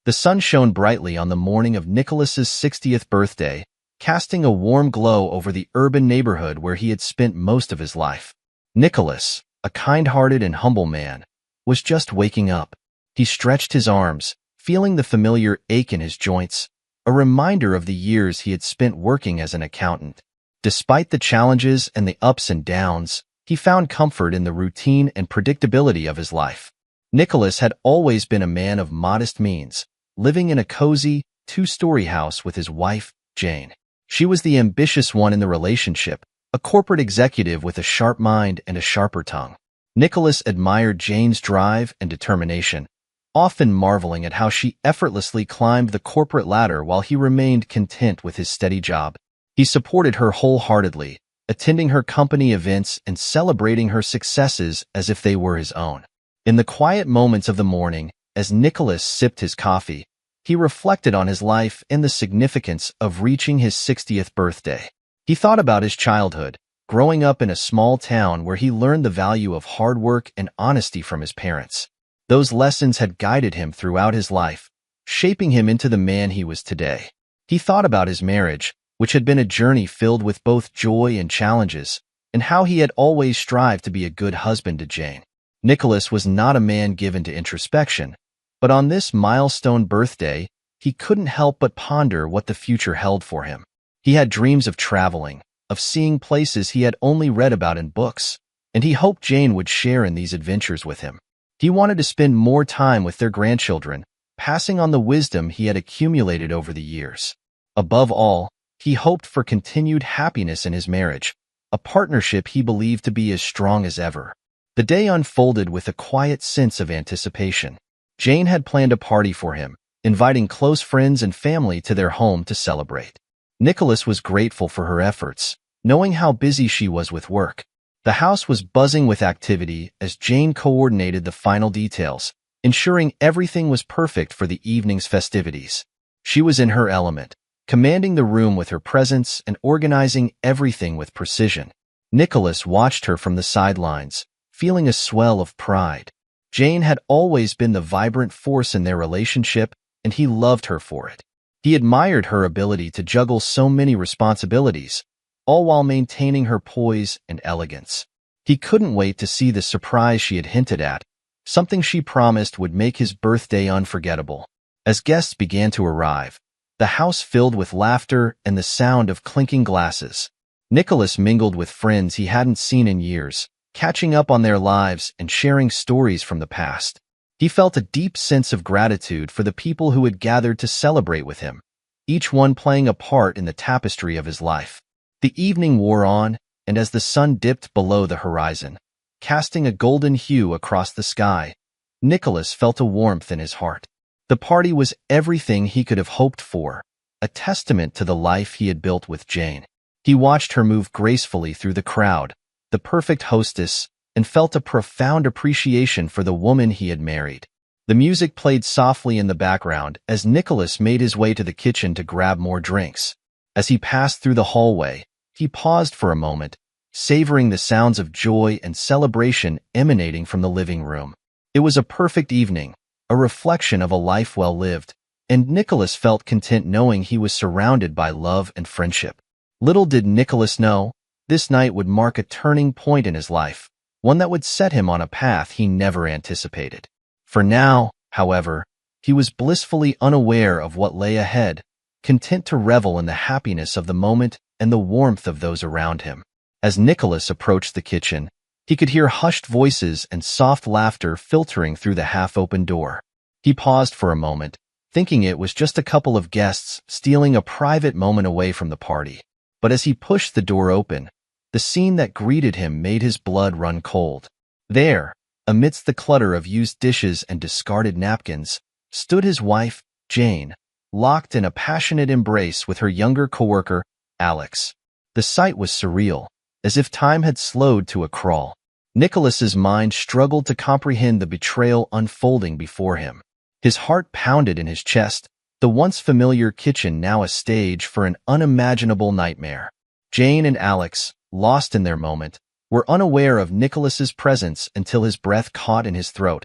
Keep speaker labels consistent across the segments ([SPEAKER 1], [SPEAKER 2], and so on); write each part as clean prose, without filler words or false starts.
[SPEAKER 1] The sun shone brightly on the morning of Nicholas's 60th birthday, casting a warm glow over the urban neighborhood where he had spent most of his life. Nicholas, a kind-hearted and humble man, was just waking up. He stretched his arms, feeling the familiar ache in his joints, a reminder of the years he had spent working as an accountant. Despite the challenges and the ups and downs, he found comfort in the routine and predictability of his life. Nicholas had always been a man of modest means, living in a cozy, two-story house with his wife, Jane. She was the ambitious one in the relationship, a corporate executive with a sharp mind and a sharper tongue. Nicholas admired Jane's drive and determination, often marveling at how she effortlessly climbed the corporate ladder while he remained content with his steady job. He supported her wholeheartedly, attending her company events and celebrating her successes as if they were his own. In the quiet moments of the morning, as Nicholas sipped his coffee, he reflected on his life and the significance of reaching his 60th birthday. He thought about his childhood, growing up in a small town where he learned the value of hard work and honesty from his parents. Those lessons had guided him throughout his life, shaping him into the man he was today. He thought about his marriage, which had been a journey filled with both joy and challenges, and how he had always strived to be a good husband to Jane. Nicholas was not a man given to introspection, but on this milestone birthday, he couldn't help but ponder what the future held for him. He had dreams of traveling, of seeing places he had only read about in books, and he hoped Jane would share in these adventures with him. He wanted to spend more time with their grandchildren, passing on the wisdom he had accumulated over the years. Above all, he hoped for continued happiness in his marriage, a partnership he believed to be as strong as ever. The day unfolded with a quiet sense of anticipation. Jane had planned a party for him, inviting close friends and family to their home to celebrate. Nicholas was grateful for her efforts, knowing how busy she was with work. The house was buzzing with activity as Jane coordinated the final details, ensuring everything was perfect for the evening's festivities. She was in her element, commanding the room with her presence and organizing everything with precision. Nicholas watched her from the sidelines, feeling a swell of pride. Jane had always been the vibrant force in their relationship, and he loved her for it. He admired her ability to juggle so many responsibilities, all while maintaining her poise and elegance. He couldn't wait to see the surprise she had hinted at, something she promised would make his birthday unforgettable. As guests began to arrive, the house filled with laughter and the sound of clinking glasses. Nicholas mingled with friends he hadn't seen in years, catching up on their lives and sharing stories from the past. He felt a deep sense of gratitude for the people who had gathered to celebrate with him, each one playing a part in the tapestry of his life. The evening wore on, and as the sun dipped below the horizon, casting a golden hue across the sky, Nicholas felt a warmth in his heart. The party was everything he could have hoped for, a testament to the life he had built with Jane. He watched her move gracefully through the crowd, the perfect hostess, and felt a profound appreciation for the woman he had married. The music played softly in the background as Nicholas made his way to the kitchen to grab more drinks. As he passed through the hallway, he paused for a moment, savoring the sounds of joy and celebration emanating from the living room. It was a perfect evening, a reflection of a life well lived, and Nicholas felt content knowing he was surrounded by love and friendship. Little did Nicholas know, this night would mark a turning point in his life, one that would set him on a path he never anticipated. For now, however, he was blissfully unaware of what lay ahead, content to revel in the happiness of the moment and the warmth of those around him. As Nicholas approached the kitchen, he could hear hushed voices and soft laughter filtering through the half-open door. He paused for a moment, thinking it was just a couple of guests stealing a private moment away from the party. But as he pushed the door open, the scene that greeted him made his blood run cold. There, amidst the clutter of used dishes and discarded napkins, stood his wife, Jane, locked in a passionate embrace with her younger coworker, Alex. The sight was surreal, as if time had slowed to a crawl. Nicholas's mind struggled to comprehend the betrayal unfolding before him. His heart pounded in his chest, the once familiar kitchen now a stage for an unimaginable nightmare. Jane and Alex, lost in their moment, were unaware of Nicholas's presence until his breath caught in his throat,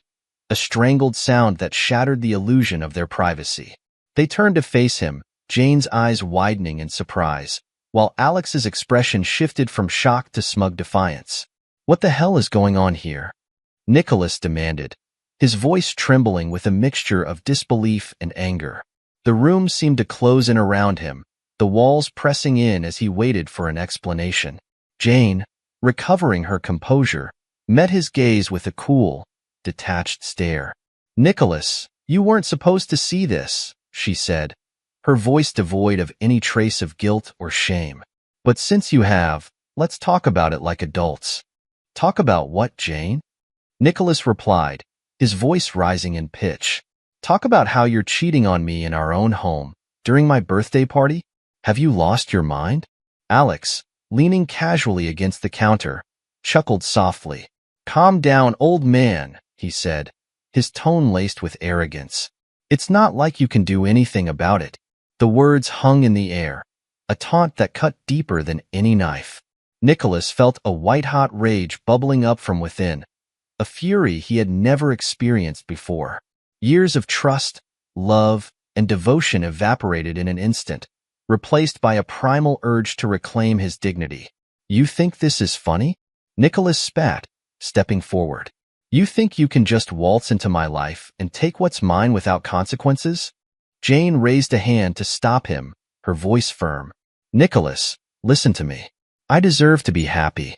[SPEAKER 1] a strangled sound that shattered the illusion of their privacy. They turned to face him, Jane's eyes widening in surprise, while Alex's expression shifted from shock to smug defiance. "What the hell is going on here?" Nicholas demanded, his voice trembling with a mixture of disbelief and anger. The room seemed to close in around him, the walls pressing in as he waited for an explanation. Jane, recovering her composure, met his gaze with a cool, detached stare. "Nicholas, you weren't supposed to see this," she said, her voice devoid of any trace of guilt or shame. "But since you have, let's talk about it like adults." "Talk about what, Jane?" Nicholas replied, his voice rising in pitch. "Talk about how you're cheating on me in our own home, during my birthday party? Have you lost your mind?" Alex, leaning casually against the counter, chuckled softly. "Calm down, old man," he said, his tone laced with arrogance. "It's not like you can do anything about it." The words hung in the air, a taunt that cut deeper than any knife. Nicholas felt a white-hot rage bubbling up from within, a fury he had never experienced before. Years of trust, love, and devotion evaporated in an instant, replaced by a primal urge to reclaim his dignity. "You think this is funny?" Nicholas spat, stepping forward. "You think you can just waltz into my life and take what's mine without consequences?" Jane raised a hand to stop him, her voice firm. "Nicholas, listen to me. I deserve to be happy.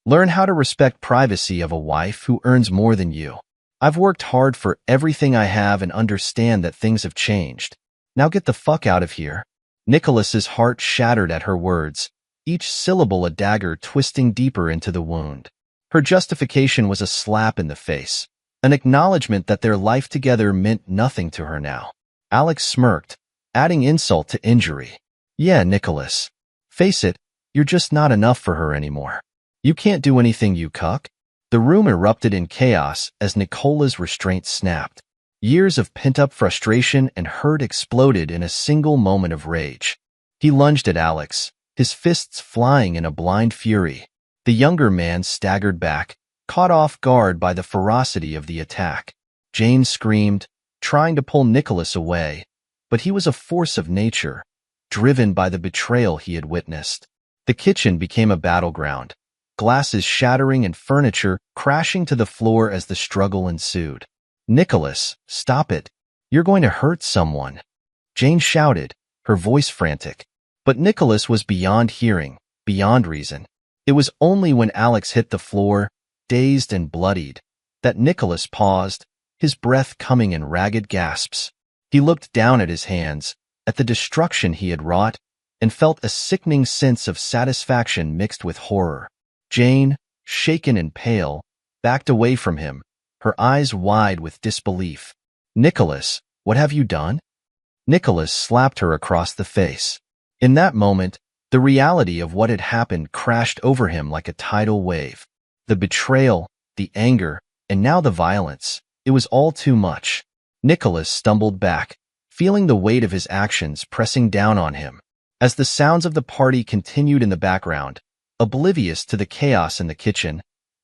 [SPEAKER 1] Learn how to respect privacy of a wife who earns more than you. I've worked hard for everything I have and understand that things have changed. Now get the fuck out of here." Nicholas's heart shattered at her words, each syllable a dagger twisting deeper into the wound. Her justification was a slap in the face, an acknowledgement that their life together meant nothing to her now. Alex smirked, adding insult to injury. "Yeah, Nicholas. Face it, you're just not enough for her anymore. You can't do anything, you cuck." The room erupted in chaos as Nicola's restraint snapped. Years of pent-up frustration and hurt exploded in a single moment of rage. He lunged at Alex, his fists flying in a blind fury. The younger man staggered back, caught off guard by the ferocity of the attack. Jane screamed, trying to pull Nicholas away, but he was a force of nature, driven by the betrayal he had witnessed. The kitchen became a battleground, glasses shattering and furniture crashing to the floor as the struggle ensued. "Nicholas, stop it. You're going to hurt someone," Jane shouted, her voice frantic. But Nicholas was beyond hearing, beyond reason. It was only when Alex hit the floor, dazed and bloodied, that Nicholas paused, his breath coming in ragged gasps. He looked down at his hands, at the destruction he had wrought, and felt a sickening sense of satisfaction mixed with horror. Jane, shaken and pale, backed away from him, her eyes wide with disbelief. "Nicholas, what have you done?" Nicholas slapped her across the face. In that moment, the reality of what had happened crashed over him like a tidal wave. The betrayal, the anger, and now the violence. It was all too much. Nicholas stumbled back, feeling the weight of his actions pressing down on him. As the sounds of the party continued in the background, oblivious to the chaos in the kitchen,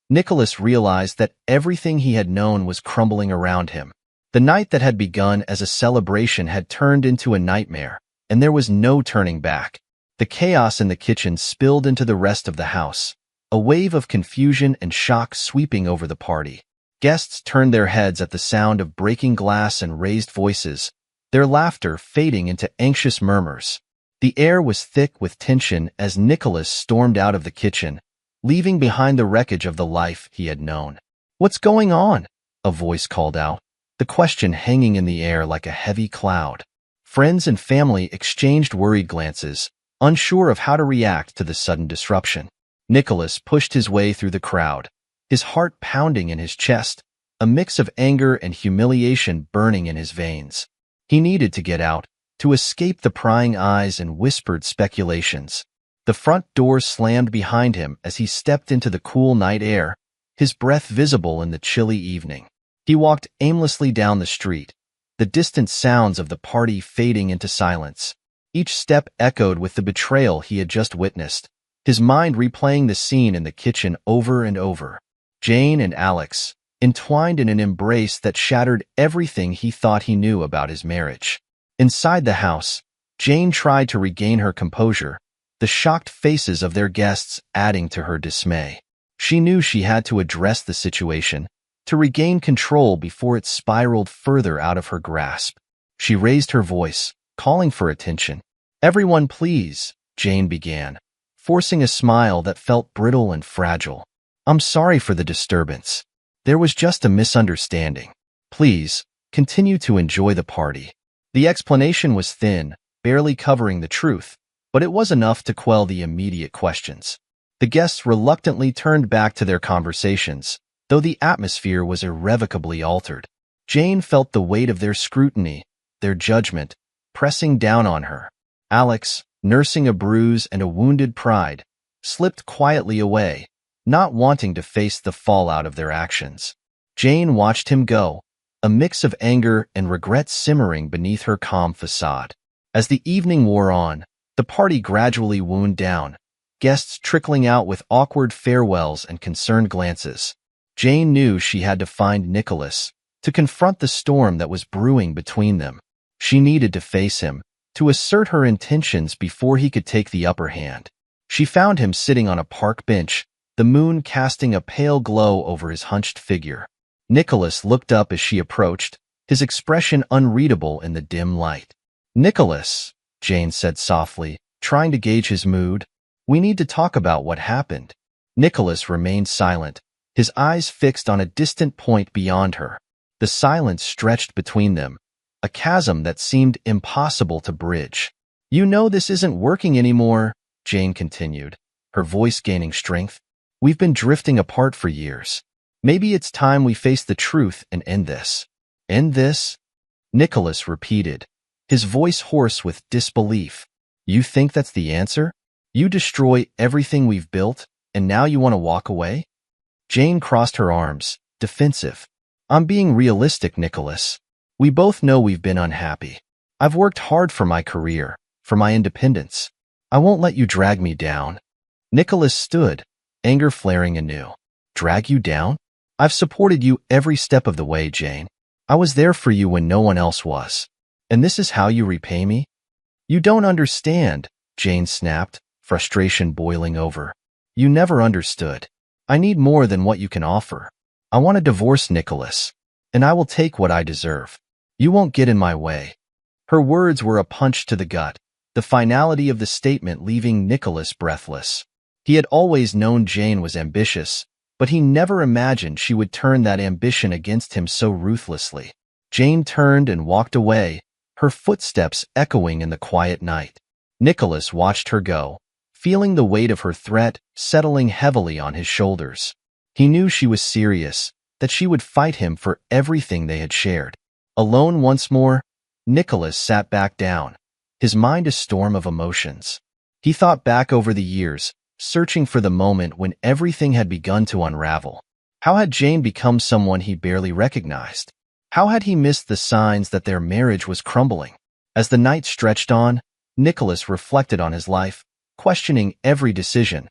[SPEAKER 1] Nicholas realized that everything he had known was crumbling around him. The night that had begun as a celebration had turned into a nightmare, and there was no turning back. The chaos in the kitchen spilled into the rest of the house, a wave of confusion and shock sweeping over the party. Guests turned their heads at the sound of breaking glass and raised voices, their laughter fading into anxious murmurs. The air was thick with tension as Nicholas stormed out of the kitchen, leaving behind the wreckage of the life he had known. "What's going on?" a voice called out, the question hanging in the air like a heavy cloud. Friends and family exchanged worried glances, unsure of how to react to the sudden disruption. Nicholas pushed his way through the crowd, his heart pounding in his chest, a mix of anger and humiliation burning in his veins. He needed to get out, to escape the prying eyes and whispered speculations. The front door slammed behind him as he stepped into the cool night air, his breath visible in the chilly evening. He walked aimlessly down the street, the distant sounds of the party fading into silence. Each step echoed with the betrayal he had just witnessed, his mind replaying the scene in the kitchen over and over. Jane and Alex, entwined in an embrace that shattered everything he thought he knew about his marriage. Inside the house, Jane tried to regain her composure, the shocked faces of their guests adding to her dismay. She knew she had to address the situation, to regain control before it spiraled further out of her grasp. She raised her voice, calling for attention. "Everyone, please," Jane began, forcing a smile that felt brittle and fragile. "I'm sorry for the disturbance. There was just a misunderstanding. Please, continue to enjoy the party." The explanation was thin, barely covering the truth, but it was enough to quell the immediate questions. The guests reluctantly turned back to their conversations, though the atmosphere was irrevocably altered. Jane felt the weight of their scrutiny, their judgment, pressing down on her. Alex, nursing a bruise and a wounded pride, slipped quietly away, not wanting to face the fallout of their actions. Jane watched him go, a mix of anger and regret simmering beneath her calm facade. As the evening wore on, the party gradually wound down, guests trickling out with awkward farewells and concerned glances. Jane knew she had to find Nicholas, to confront the storm that was brewing between them. She needed to face him, to assert her intentions before he could take the upper hand. She found him sitting on a park bench, the moon casting a pale glow over his hunched figure. Nicholas looked up as she approached, his expression unreadable in the dim light. "Nicholas," Jane said softly, trying to gauge his mood, "we need to talk about what happened." Nicholas remained silent, his eyes fixed on a distant point beyond her. The silence stretched between them, a chasm that seemed impossible to bridge. "You know this isn't working anymore," Jane continued, her voice gaining strength. "We've been drifting apart for years. Maybe it's time we face the truth and end this." "End this?" Nicholas repeated, his voice hoarse with disbelief. "You think that's the answer? You destroy everything we've built, and now you want to walk away?" Jane crossed her arms, defensive. "I'm being realistic, Nicholas. We both know we've been unhappy. I've worked hard for my career, for my independence. I won't let you drag me down." Nicholas stood, anger flaring anew. "Drag you down? I've supported you every step of the way, Jane. I was there for you when no one else was. And this is how you repay me?" "You don't understand," Jane snapped, frustration boiling over. "You never understood. I need more than what you can offer. I want a divorce, Nicholas, and I will take what I deserve. You won't get in my way." Her words were a punch to the gut, the finality of the statement leaving Nicholas breathless. He had always known Jane was ambitious, but he never imagined she would turn that ambition against him so ruthlessly. Jane turned and walked away, her footsteps echoing in the quiet night. Nicholas watched her go, feeling the weight of her threat settling heavily on his shoulders. He knew she was serious, that she would fight him for everything they had shared. Alone once more, Nicholas sat back down, his mind a storm of emotions. He thought back over the years, searching for the moment when everything had begun to unravel. How had Jane become someone he barely recognized? How had he missed the signs that their marriage was crumbling? As the night stretched on, Nicholas reflected on his life, questioning every decision,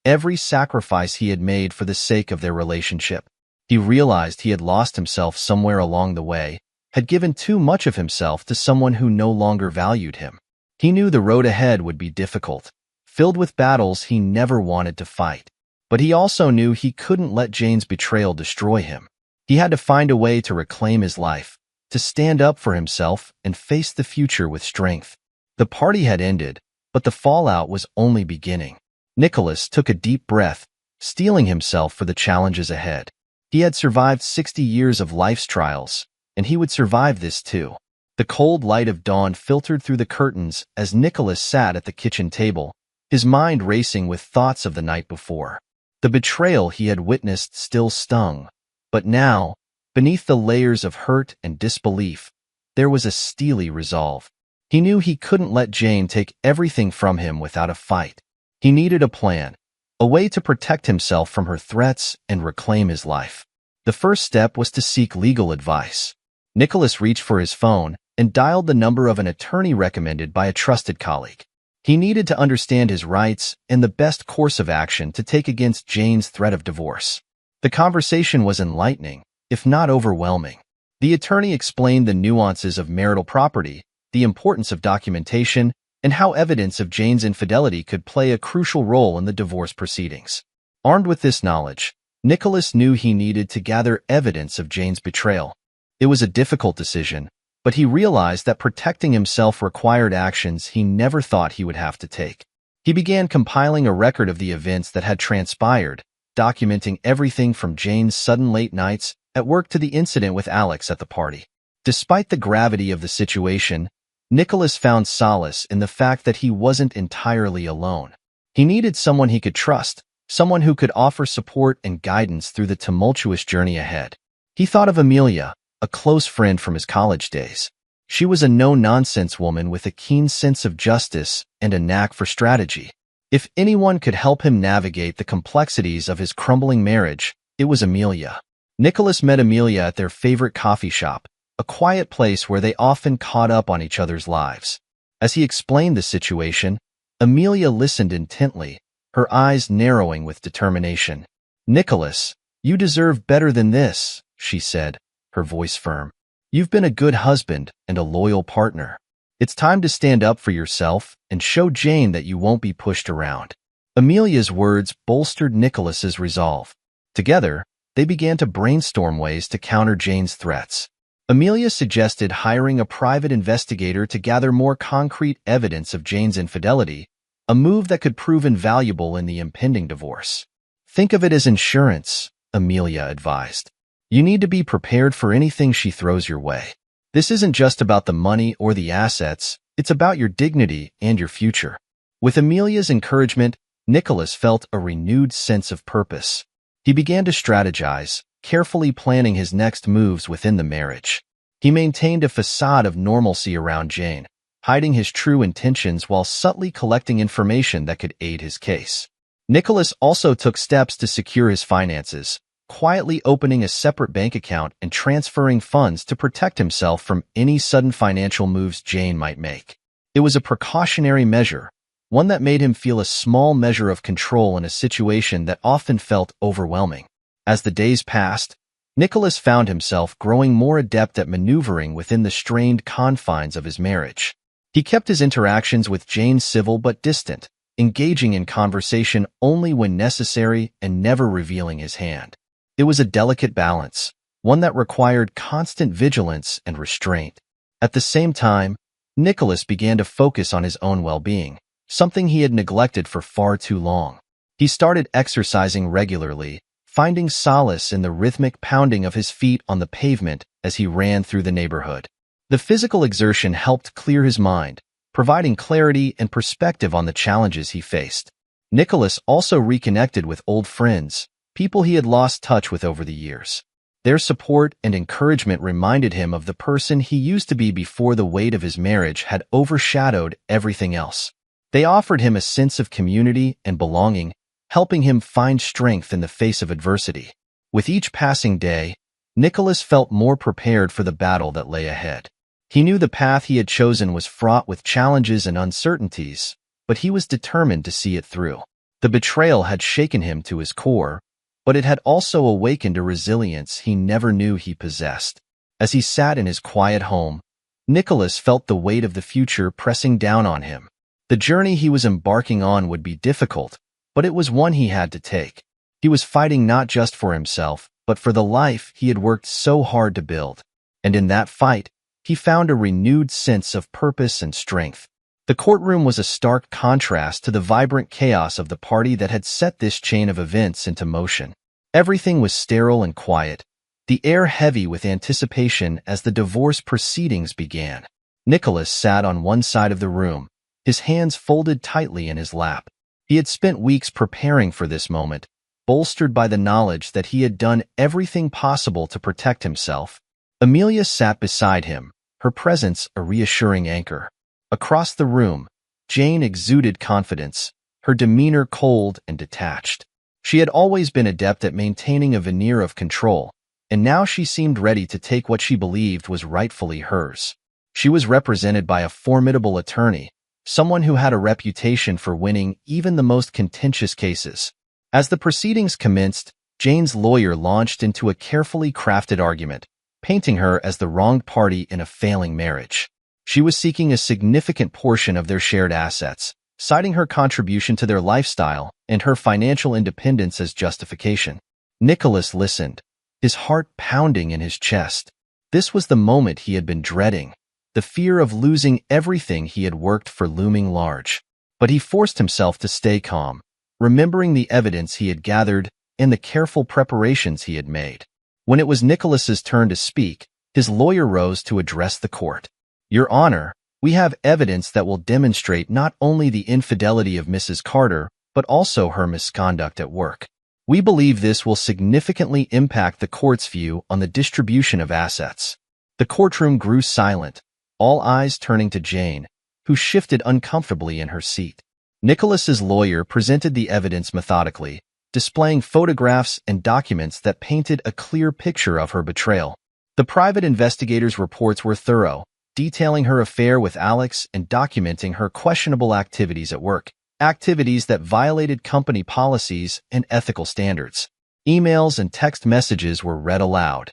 [SPEAKER 1] every sacrifice he had made for the sake of their relationship. He realized he had lost himself somewhere along the way, had given too much of himself to someone who no longer valued him. He knew the road ahead would be difficult, filled with battles he never wanted to fight. But he also knew he couldn't let Jane's betrayal destroy him. He had to find a way to reclaim his life, to stand up for himself and face the future with strength. The party had ended, but the fallout was only beginning. Nicholas took a deep breath, steeling himself for the challenges ahead. He had survived 60 years of life's trials, and he would survive this too. The cold light of dawn filtered through the curtains as Nicholas sat at the kitchen table, his mind racing with thoughts of the night before. The betrayal he had witnessed still stung, but now, beneath the layers of hurt and disbelief, there was a steely resolve. He knew he couldn't let Jane take everything from him without a fight. He needed a plan, a way to protect himself from her threats and reclaim his life. The first step was to seek legal advice. Nicholas reached for his phone and dialed the number of an attorney recommended by a trusted colleague. He needed to understand his rights and the best course of action to take against Jane's threat of divorce. The conversation was enlightening, if not overwhelming. The attorney explained the nuances of marital property, the importance of documentation, and how evidence of Jane's infidelity could play a crucial role in the divorce proceedings. Armed with this knowledge, Nicholas knew he needed to gather evidence of Jane's betrayal. It was a difficult decision, but he realized that protecting himself required actions he never thought he would have to take. He began compiling a record of the events that had transpired, documenting everything from Jane's sudden late nights at work to the incident with Alex at the party. Despite the gravity of the situation, Nicholas found solace in the fact that he wasn't entirely alone. He needed someone he could trust, someone who could offer support and guidance through the tumultuous journey ahead. He thought of Amelia, a close friend from his college days. She was a no-nonsense woman with a keen sense of justice and a knack for strategy. If anyone could help him navigate the complexities of his crumbling marriage, it was Amelia. Nicholas met Amelia at their favorite coffee shop, a quiet place where they often caught up on each other's lives. As he explained the situation, Amelia listened intently, her eyes narrowing with determination. "Nicholas, you deserve better than this," she said, her voice firm. "You've been a good husband and a loyal partner. It's time to stand up for yourself and show Jane that you won't be pushed around." Amelia's words bolstered Nicholas's resolve. Together, they began to brainstorm ways to counter Jane's threats. Amelia suggested hiring a private investigator to gather more concrete evidence of Jane's infidelity, a move that could prove invaluable in the impending divorce. "Think of it as insurance," Amelia advised. "You need to be prepared for anything she throws your way. This isn't just about the money or the assets, it's about your dignity and your future." With Amelia's encouragement, Nicholas felt a renewed sense of purpose. He began to strategize, carefully planning his next moves within the marriage. He maintained a facade of normalcy around Jane, hiding his true intentions while subtly collecting information that could aid his case. Nicholas also took steps to secure his finances, quietly opening a separate bank account and transferring funds to protect himself from any sudden financial moves Jane might make. It was a precautionary measure, one that made him feel a small measure of control in a situation that often felt overwhelming. As the days passed, Nicholas found himself growing more adept at maneuvering within the strained confines of his marriage. He kept his interactions with Jane civil but distant, engaging in conversation only when necessary and never revealing his hand. It was a delicate balance, one that required constant vigilance and restraint. At the same time, Nicholas began to focus on his own well-being, something he had neglected for far too long. He started exercising regularly, finding solace in the rhythmic pounding of his feet on the pavement as he ran through the neighborhood. The physical exertion helped clear his mind, providing clarity and perspective on the challenges he faced. Nicholas also reconnected with old friends, people he had lost touch with over the years. Their support and encouragement reminded him of the person he used to be before the weight of his marriage had overshadowed everything else. They offered him a sense of community and belonging, helping him find strength in the face of adversity. With each passing day, Nicholas felt more prepared for the battle that lay ahead. He knew the path he had chosen was fraught with challenges and uncertainties, but he was determined to see it through. The betrayal had shaken him to his core, but it had also awakened a resilience he never knew he possessed. As he sat in his quiet home, Nicholas felt the weight of the future pressing down on him. The journey he was embarking on would be difficult, but it was one he had to take. He was fighting not just for himself, but for the life he had worked so hard to build. And in that fight, he found a renewed sense of purpose and strength. The courtroom was a stark contrast to the vibrant chaos of the party that had set this chain of events into motion. Everything was sterile and quiet, the air heavy with anticipation as the divorce proceedings began. Nicholas sat on one side of the room, his hands folded tightly in his lap. He had spent weeks preparing for this moment, bolstered by the knowledge that he had done everything possible to protect himself. Amelia sat beside him, her presence a reassuring anchor. Across the room, Jane exuded confidence, her demeanor cold and detached. She had always been adept at maintaining a veneer of control, and now she seemed ready to take what she believed was rightfully hers. She was represented by a formidable attorney, someone who had a reputation for winning even the most contentious cases. As the proceedings commenced, Jane's lawyer launched into a carefully crafted argument, painting her as the wronged party in a failing marriage. She was seeking a significant portion of their shared assets, citing her contribution to their lifestyle and her financial independence as justification. Nicholas listened, his heart pounding in his chest. This was the moment he had been dreading, the fear of losing everything he had worked for looming large. But he forced himself to stay calm, remembering the evidence he had gathered and the careful preparations he had made. When it was Nicholas's turn to speak, his lawyer rose to address the court. "Your Honor, we have evidence that will demonstrate not only the infidelity of Mrs. Carter, but also her misconduct at work. We believe this will significantly impact the court's view on the distribution of assets." The courtroom grew silent, all eyes turning to Jane, who shifted uncomfortably in her seat. Nicholas's lawyer presented the evidence methodically, displaying photographs and documents that painted a clear picture of her betrayal. The private investigator's reports were thorough, detailing her affair with Alex and documenting her questionable activities at work, activities that violated company policies and ethical standards. Emails and text messages were read aloud,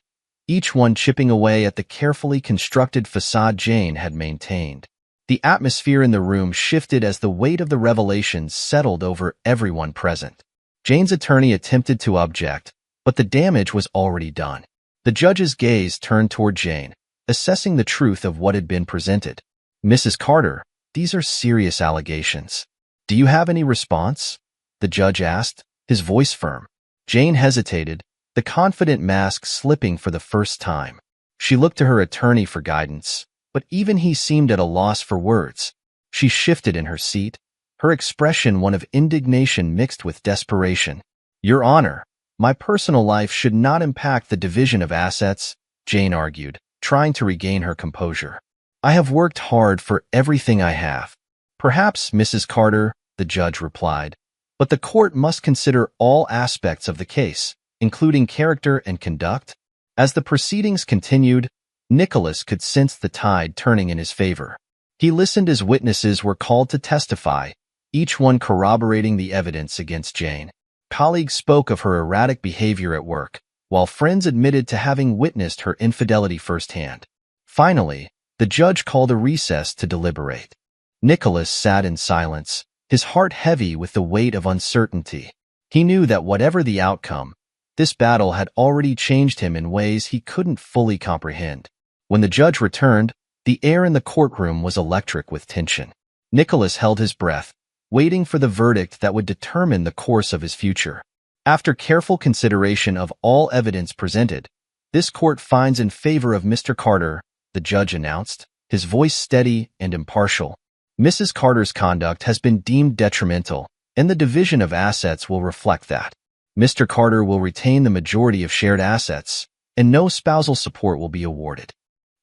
[SPEAKER 1] each one chipping away at the carefully constructed facade Jane had maintained. The atmosphere in the room shifted as the weight of the revelations settled over everyone present. Jane's attorney attempted to object, but the damage was already done. The judge's gaze turned toward Jane, assessing the truth of what had been presented. "Mrs. Carter, these are serious allegations. Do you have any response?" the judge asked, his voice firm. Jane hesitated, the confident mask slipping for the first time. She looked to her attorney for guidance, but even he seemed at a loss for words. She shifted in her seat, her expression one of indignation mixed with desperation. "Your Honor, my personal life should not impact the division of assets," Jane argued, trying to regain her composure. "I have worked hard for everything I have." "Perhaps, Mrs. Carter," the judge replied, "but the court must consider all aspects of the case, including character and conduct." As the proceedings continued, Nicholas could sense the tide turning in his favor. He listened as witnesses were called to testify, each one corroborating the evidence against Jane. Colleagues spoke of her erratic behavior at work, while friends admitted to having witnessed her infidelity firsthand. Finally, the judge called a recess to deliberate. Nicholas sat in silence, his heart heavy with the weight of uncertainty. He knew that whatever the outcome, this battle had already changed him in ways he couldn't fully comprehend. When the judge returned, the air in the courtroom was electric with tension. Nicholas held his breath, waiting for the verdict that would determine the course of his future. After careful consideration of all evidence presented, "This court finds in favor of Mr. Carter," the judge announced, his voice steady and impartial. "Mrs. Carter's conduct has been deemed detrimental, and the division of assets will reflect that. Mr. Carter will retain the majority of shared assets, and no spousal support will be awarded."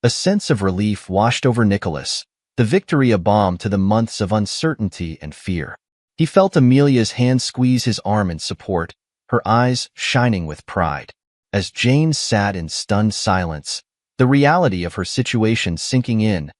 [SPEAKER 1] A sense of relief washed over Nicholas, the victory a balm to the months of uncertainty and fear. He felt Amelia's hand squeeze his arm in support, her eyes shining with pride. As Jane sat in stunned silence, the reality of her situation sinking in,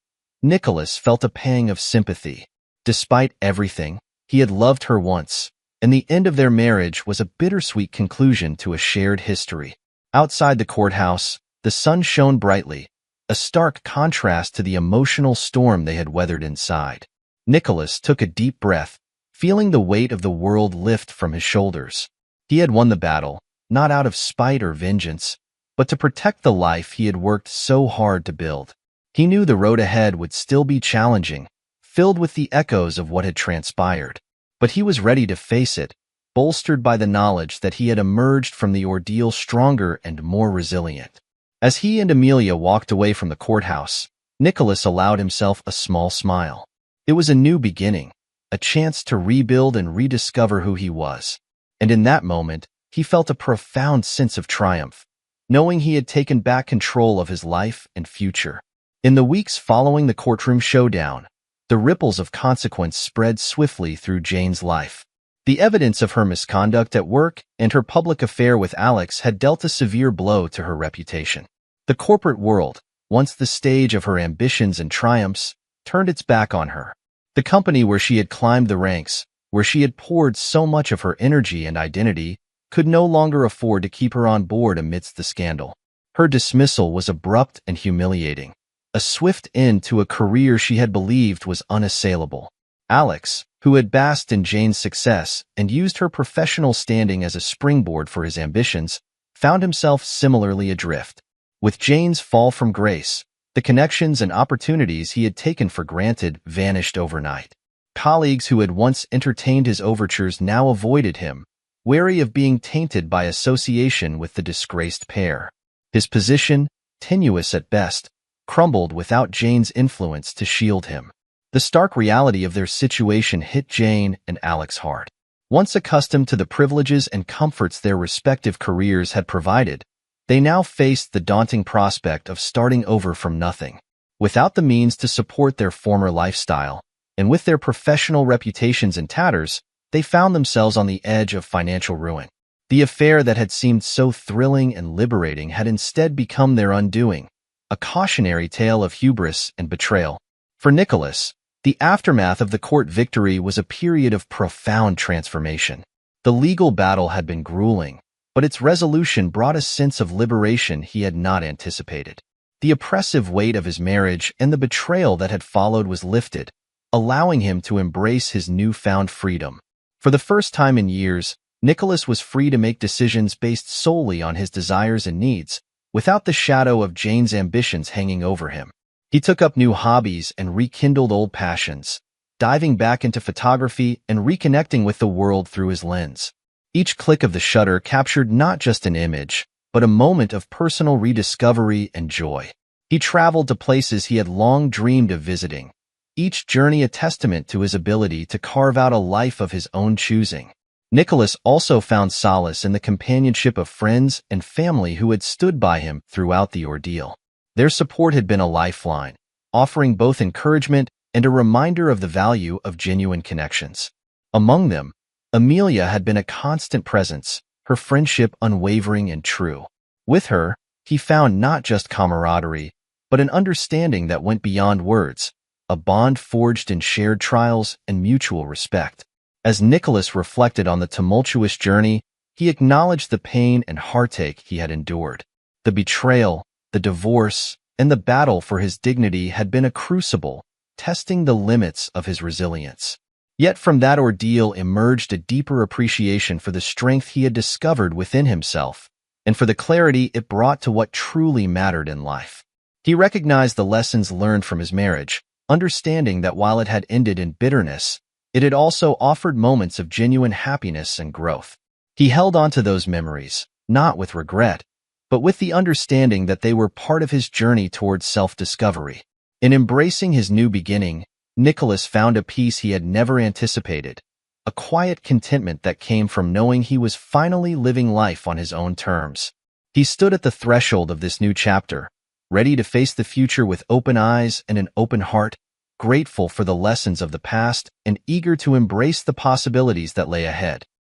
[SPEAKER 1] Nicholas felt a pang of sympathy. Despite everything, he had loved her once, and the end of their marriage was a bittersweet conclusion to a shared history. Outside the courthouse, the sun shone brightly, a stark contrast to the emotional storm they had weathered inside. Nicholas took a deep breath, feeling the weight of the world lift from his shoulders. He had won the battle, not out of spite or vengeance, but to protect the life he had worked so hard to build. He knew the road ahead would still be challenging, filled with the echoes of what had transpired. But he was ready to face it, bolstered by the knowledge that he had emerged from the ordeal stronger and more resilient. As he and Amelia walked away from the courthouse, Nicholas allowed himself a small smile. It was a new beginning, a chance to rebuild and rediscover who he was. And in that moment, he felt a profound sense of triumph, knowing he had taken back control of his life and future. In the weeks following the courtroom showdown, the ripples of consequence spread swiftly through Jane's life. The evidence of her misconduct at work and her public affair with Alex had dealt a severe blow to her reputation. The corporate world, once the stage of her ambitions and triumphs, turned its back on her. The company where she had climbed the ranks, where she had poured so much of her energy and identity, could no longer afford to keep her on board amidst the scandal. Her dismissal was abrupt and humiliating, a swift end to a career she had believed was unassailable. Alex, who had basked in Jane's success and used her professional standing as a springboard for his ambitions, found himself similarly adrift. With Jane's fall from grace, the connections and opportunities he had taken for granted vanished overnight. Colleagues who had once entertained his overtures now avoided him, wary of being tainted by association with the disgraced pair. His position, tenuous at best, crumbled without Jane's influence to shield him. The stark reality of their situation hit Jane and Alex hard. Once accustomed to the privileges and comforts their respective careers had provided, they now faced the daunting prospect of starting over from nothing. Without the means to support their former lifestyle, and with their professional reputations in tatters, they found themselves on the edge of financial ruin. The affair that had seemed so thrilling and liberating had instead become their undoing, a cautionary tale of hubris and betrayal. For Nicholas, the aftermath of the court victory was a period of profound transformation. The legal battle had been grueling, but its resolution brought a sense of liberation he had not anticipated. The oppressive weight of his marriage and the betrayal that had followed was lifted, allowing him to embrace his newfound freedom. For the first time in years, Nicholas was free to make decisions based solely on his desires and needs, without the shadow of Jane's ambitions hanging over him. He took up new hobbies and rekindled old passions, diving back into photography and reconnecting with the world through his lens. Each click of the shutter captured not just an image, but a moment of personal rediscovery and joy. He traveled to places he had long dreamed of visiting, each journey a testament to his ability to carve out a life of his own choosing. Nicholas also found solace in the companionship of friends and family who had stood by him throughout the ordeal. Their support had been a lifeline, offering both encouragement and a reminder of the value of genuine connections. Among them, Amelia had been a constant presence, her friendship unwavering and true. With her, he found not just camaraderie, but an understanding that went beyond words, a bond forged in shared trials and mutual respect. As Nicholas reflected on the tumultuous journey, he acknowledged the pain and heartache he had endured. The betrayal, the divorce, and the battle for his dignity had been a crucible, testing the limits of his resilience. Yet from that ordeal emerged a deeper appreciation for the strength he had discovered within himself, and for the clarity it brought to what truly mattered in life. He recognized the lessons learned from his marriage, understanding that while it had ended in bitterness, it had also offered moments of genuine happiness and growth. He held on to those memories, not with regret, but with the understanding that they were part of his journey towards self-discovery. In embracing his new beginning, Nicholas found a peace he had never anticipated, a quiet contentment that came from knowing he was finally living life on his own terms. He stood at the threshold of this new chapter, ready to face the future with open eyes and an open heart, grateful for the lessons of the past and eager to embrace the possibilities that lay ahead.